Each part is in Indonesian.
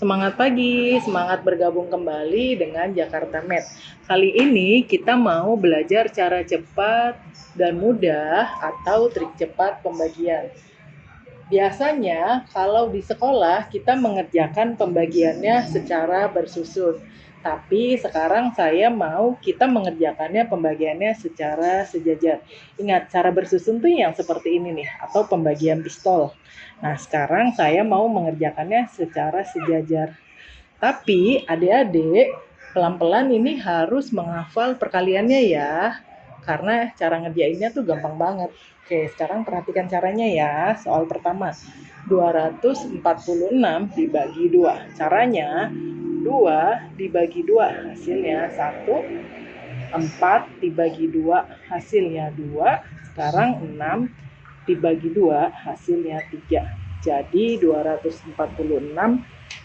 Semangat pagi, semangat bergabung kembali dengan Jakarta Med. Kali ini kita mau belajar cara cepat dan mudah atau trik cepat pembagian. Biasanya kalau di sekolah kita mengerjakan pembagiannya secara bersusun. Tapi sekarang saya mau kita mengerjakannya pembagiannya secara sejajar. Ingat, cara bersusun tuh yang seperti ini nih, atau pembagian pistol. Nah, sekarang saya mau mengerjakannya secara sejajar. Tapi adik-adik pelan-pelan ini harus menghafal perkaliannya ya. Karena cara ngerjainnya tuh gampang banget. Oke, sekarang perhatikan caranya ya. Soal pertama, 246 dibagi 2. Caranya 2 dibagi 2 hasilnya 1, 4 dibagi 2 hasilnya 2. Sekarang 6 dibagi 2 hasilnya 3. Jadi 246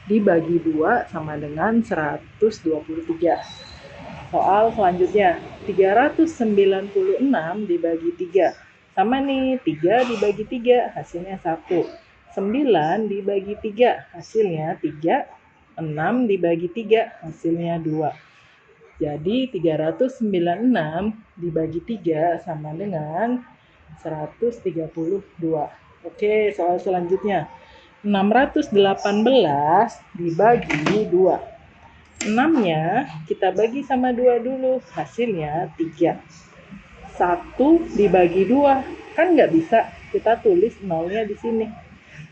dibagi 2 sama dengan 123. Soal selanjutnya, 396 dibagi 3. Sama nih, 3 dibagi 3 hasilnya 1. 9 dibagi 3 hasilnya 3. 6 dibagi 3 hasilnya 2. Jadi 396 dibagi 3 sama dengan 132. Oke, soal selanjutnya. 618 dibagi 2. 6-nya kita bagi sama 2 dulu, hasilnya 3. 1 dibagi 2, kan nggak bisa kita tulis nolnya di sini.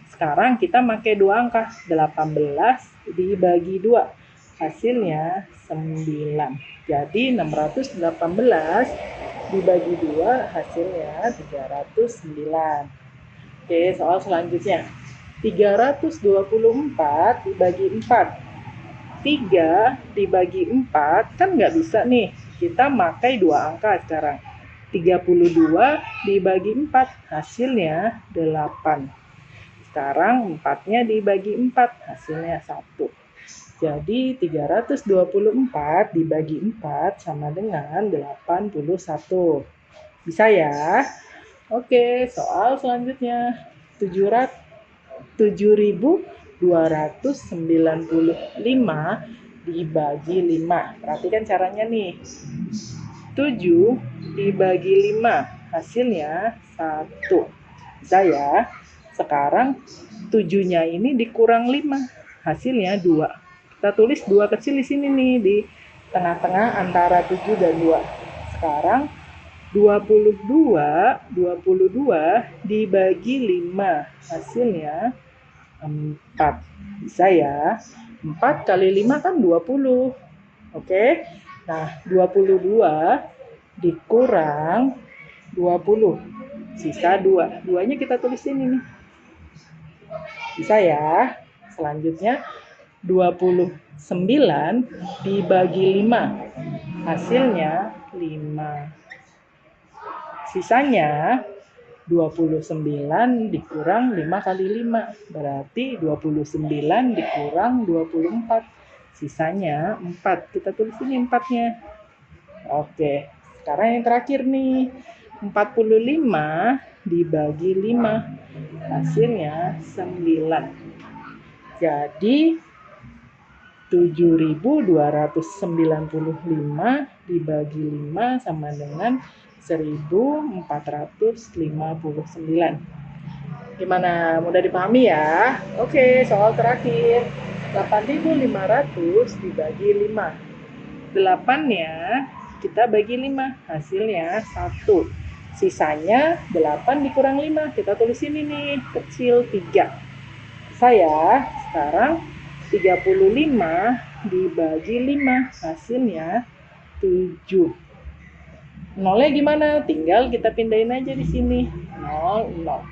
Sekarang kita pakai 2 angka, 18 dibagi 2, hasilnya 9. Jadi 618 dibagi 2 hasilnya 309. Oke, soal selanjutnya. 324 dibagi 4. 3 dibagi 4 kan nggak bisa nih. Kita pakai 2 angka sekarang. 32 dibagi 4 hasilnya 8. Sekarang 4-nya dibagi 4 hasilnya 1. Jadi 324 dibagi 4 sama dengan 81. Bisa ya? Oke, soal selanjutnya. 7.295 dibagi 5. Perhatikan caranya nih. 7 dibagi 5 hasilnya 1. Bisa ya? Sekarang 7-nya ini dikurang 5, hasilnya 2. Kita tulis 2 kecil di sini nih, di tengah-tengah antara 7 dan 2. Sekarang 22 dibagi 5, hasilnya 4. Bisa ya? 4 kali 5 kan 20. Oke? Nah, 22 dikurang 20. Sisa 2. 2-nya kita tulis ini nih. Bisa ya? Selanjutnya 29 dibagi 5. Hasilnya 5. Sisanya 29 dikurang 5 kali 5. Berarti 29 dikurang 24. Sisanya 4. Kita tulis ini 4-nya. Oke, sekarang yang terakhir nih. 45 dibagi 5. Hasilnya 9. Jadi 7.295 dibagi 5 sama dengan 1.459. Gimana? Mudah dipahami ya? Oke, soal terakhir. 8.500 dibagi 5. 8-nya kita bagi 5, hasilnya 1. Sisanya 8 dikurang 5, kita tulis ini nih, kecil 3. Saya sekarang 35 dibagi 5, hasilnya 7. Nolnya gimana? Tinggal kita pindahin aja di sini. 0, 0.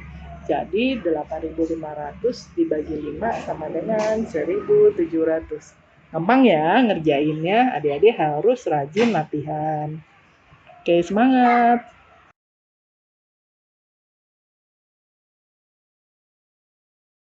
Jadi 8.500 dibagi 5 sama dengan 1.700. Gampang ya ngerjainnya, adik-adik harus rajin latihan. Oke, semangat!